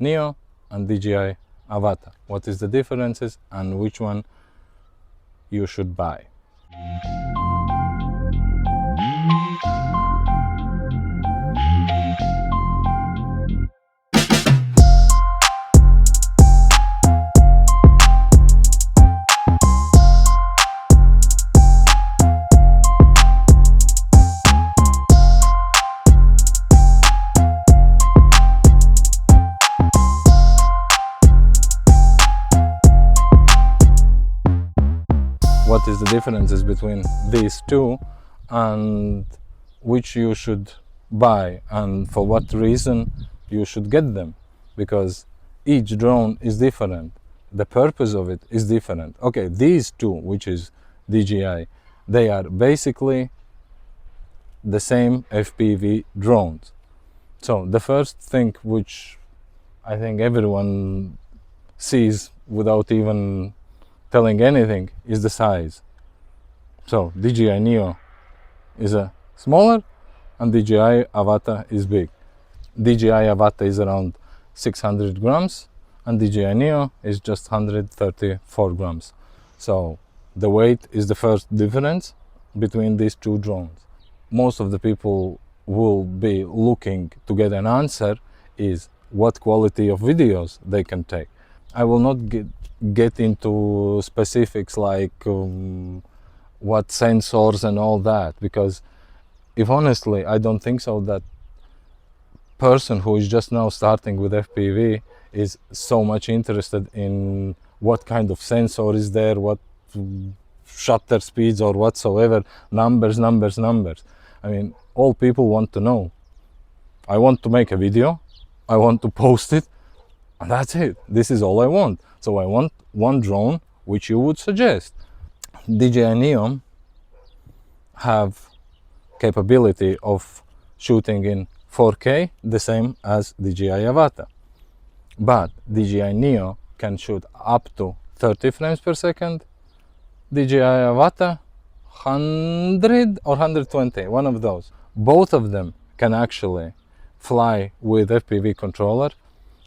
Neo and DJI Avata. What is the differences and which one you should buy? What is the differences between these two and which you should buy and for what reason you should get them, because each drone is different, the purpose of it is different. Okay, these two, which is DJI, they are basically the same FPV drones. So the first thing which I think everyone sees without even telling anything is the size. So DJI Neo is a smaller and DJI Avata is big. DJI Avata is around 600 grams and DJI Neo is just 134 grams. So the weight is the first difference between these two drones. Most of the people will be looking to get an answer is what quality of videos they can take. I will not get into specifics like what sensors and all that, because if honestly, I don't think so that person who is just now starting with FPV is so much interested in what kind of sensor is there, what shutter speeds or whatsoever, numbers. I mean, all people want to know, I want to make a video, I want to post it, and that's it. This is all I want. So I want one drone which you would suggest. DJI Neo have capability of shooting in 4K, the same as DJI Avata. But DJI Neo can shoot up to 30 frames per second. DJI Avata 100 or 120, one of those. Both of them can actually fly with FPV controller.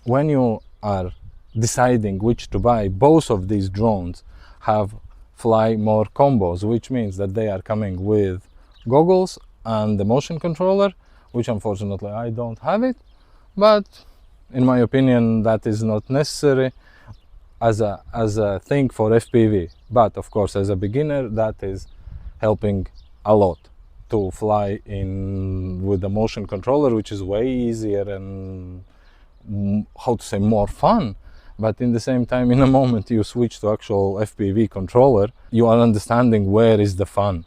When you are deciding which to buy, both of these drones have fly more combos, which means that they are coming with goggles and the motion controller, which unfortunately I don't have it, but in my opinion that is not necessary as a thing for FPV. But of course, as a beginner, that is helping a lot to fly in with the motion controller, which is way easier and how to say, more fun. But in the same time, in a moment you switch to actual FPV controller, you are understanding where is the fun.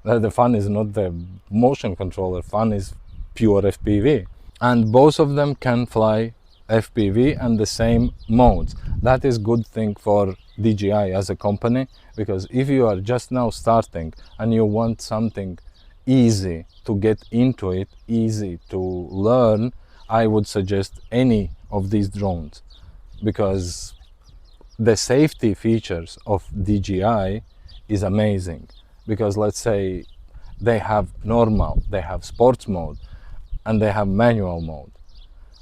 The fun is not the motion controller, fun is pure FPV. And both of them can fly FPV and the same modes. That is good thing for DJI as a company, because if you are just now starting and you want something easy to get into it, easy to learn, I would suggest any of these drones, because the safety features of DJI is amazing. Because let's say they have normal, they have sports mode, and they have manual mode.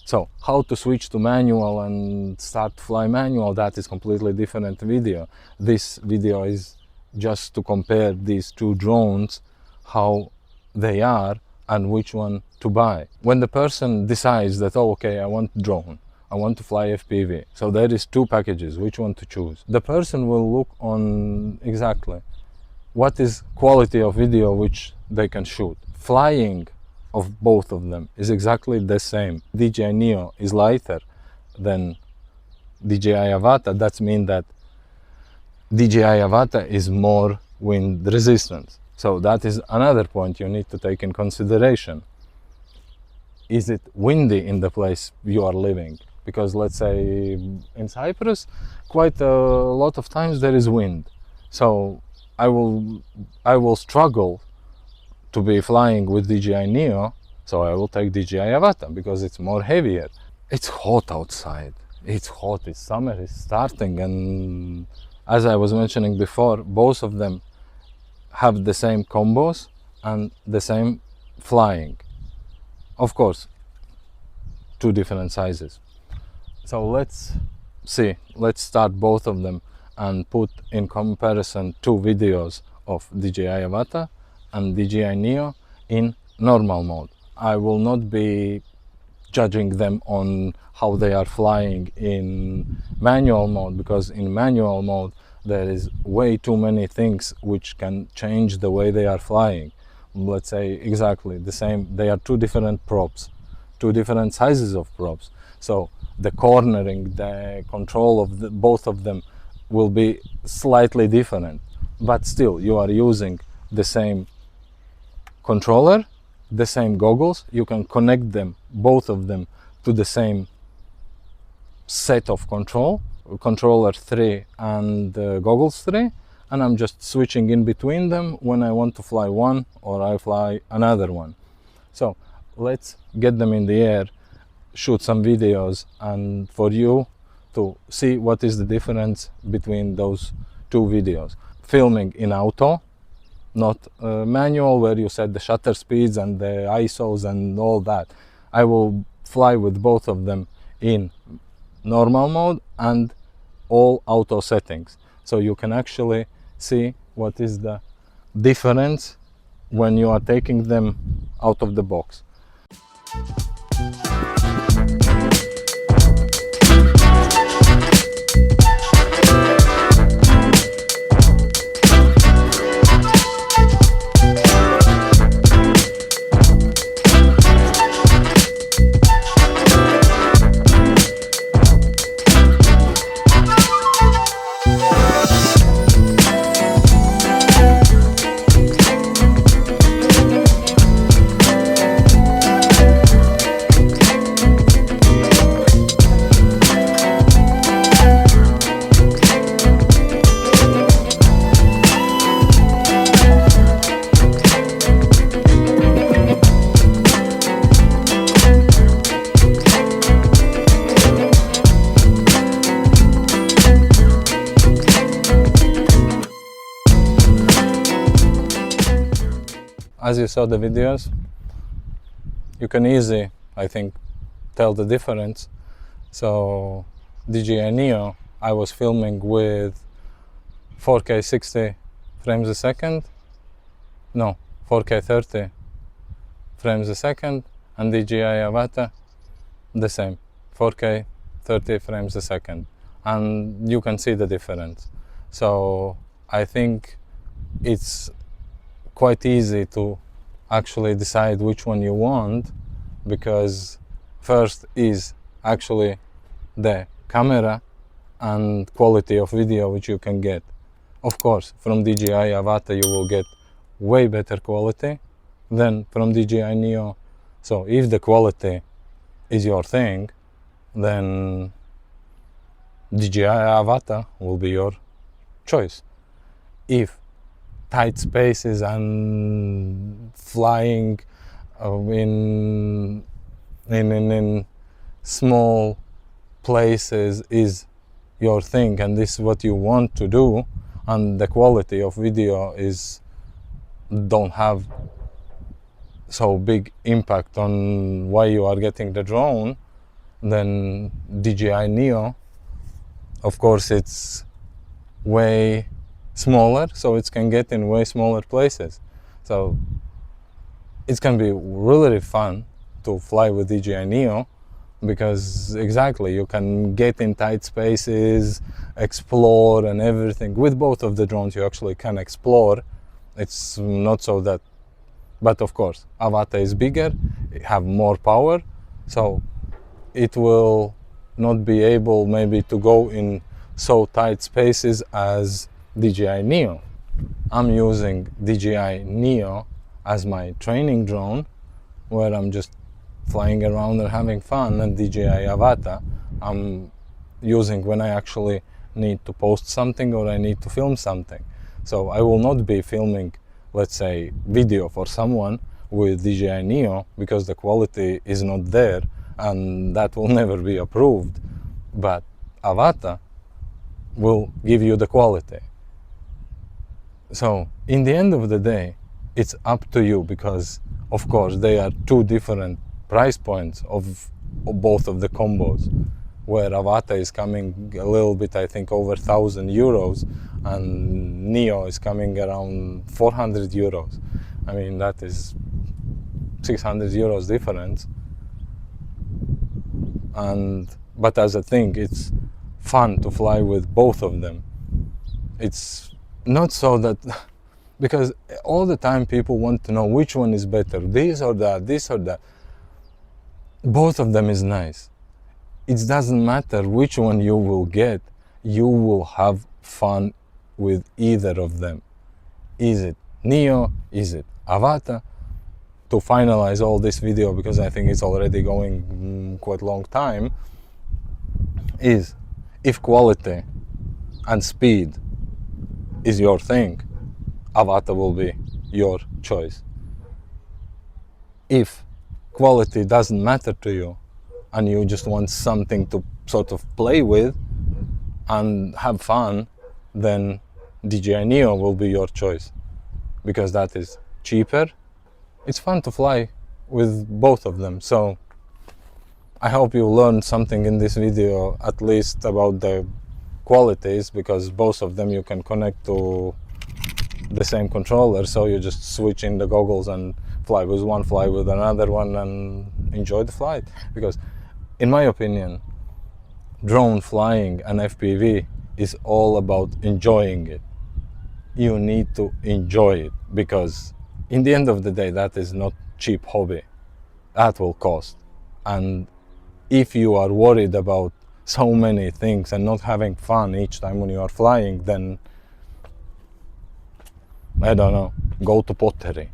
So how to switch to manual and start to fly manual, that is completely different video. This video is just to compare these two drones, how they are and which one to buy. When the person decides that, oh, okay, I want drone, I want to fly FPV, so there is two packages, which one to choose? The person will look on exactly what is quality of video which they can shoot. Flying of both of them is exactly the same. DJI Neo is lighter than DJI Avata. That means that DJI Avata is more wind resistant. So that is another point you need to take in consideration. Is it windy in the place you are living? Because let's say in Cyprus, quite a lot of times there is wind. So I will struggle to be flying with DJI Neo, so I will take DJI Avata because it's more heavier. It's hot outside. It's hot. It's summer is starting, and as I was mentioning before, both of them have the same combos and the same flying. Of course, two different sizes. So let's start both of them and put in comparison two videos of DJI Avata and DJI Neo in normal mode. I will not be judging them on how they are flying in manual mode, because in manual mode there is way too many things which can change the way they are flying. Let's say exactly the same, they are two different props, two different sizes of props, so the cornering, the control of both of them will be slightly different, but still you are using the same controller, the same goggles. You can connect them, both of them, to the same set of controller 3 and goggles 3, and I'm just switching in between them when I want to fly one or I fly another one. So let's get them in the air, shoot some videos, and for you to see what is the difference between those two videos. Filming in auto, not manual, where you set the shutter speeds and the ISOs and all that. I will fly with both of them in normal mode and all auto settings, so you can actually see what is the difference when you are taking them out of the box. As you saw the videos, you can easily, I think, tell the difference. So DJI Neo, I was filming with 4K 60 frames a second, no, 4K 30 frames a second, and DJI Avata the same, 4K 30 frames a second, and you can see the difference. So I think it's quite easy to actually decide which one you want, because first is actually the camera and quality of video which you can get. Of course, from DJI Avata you will get way better quality than from DJI Neo. So if the quality is your thing, then DJI Avata will be your choice. If tight spaces and flying in small places is your thing, and this is what you want to do, and the quality of video don't have so big impact on why you are getting the drone, then DJI Neo, of course, it's way smaller, so it can get in way smaller places. So it can be really fun to fly with DJI Neo, because exactly, you can get in tight spaces, explore and everything. With both of the drones you actually can explore. It's not so that, but of course Avata is bigger, have more power, so it will not be able maybe to go in so tight spaces as DJI Neo. I'm using DJI Neo as my training drone, where I'm just flying around and having fun, and DJI Avata I'm using when I actually need to post something or I need to film something. So I will not be filming, let's say, video for someone with DJI Neo, because the quality is not there and that will never be approved. But Avata will give you the quality. So in the end of the day, it's up to you, because of course they are two different price points of both of the combos. where Avata is coming a little bit, I think, over 1,000 euros, and Neo is coming around 400 euros. I mean, that is 600 euros difference. But as a thing, it's fun to fly with both of them. It's not so that, because all the time people want to know which one is better, this or that. Both of them is nice. It doesn't matter which one you will get, you will have fun with either of them. Is it Neo? Is it Avata? To finalize all this video, because I think it's already going quite a long time, is if quality and speed is your thing, Avata will be your choice. If quality doesn't matter to you and you just want something to sort of play with and have fun, then DJI Neo will be your choice, because that is cheaper. It's fun to fly with both of them. So I hope you learned something in this video, at least about the qualities, because both of them you can connect to the same controller, so you just switch in the goggles and fly with one, fly with another one, and enjoy the flight. Because in my opinion, drone flying and FPV is all about enjoying it. You need to enjoy it, because in the end of the day, that is not cheap hobby. That will cost. And if you are worried about so many things and not having fun each time when you are flying, then I don't know, go to pottery.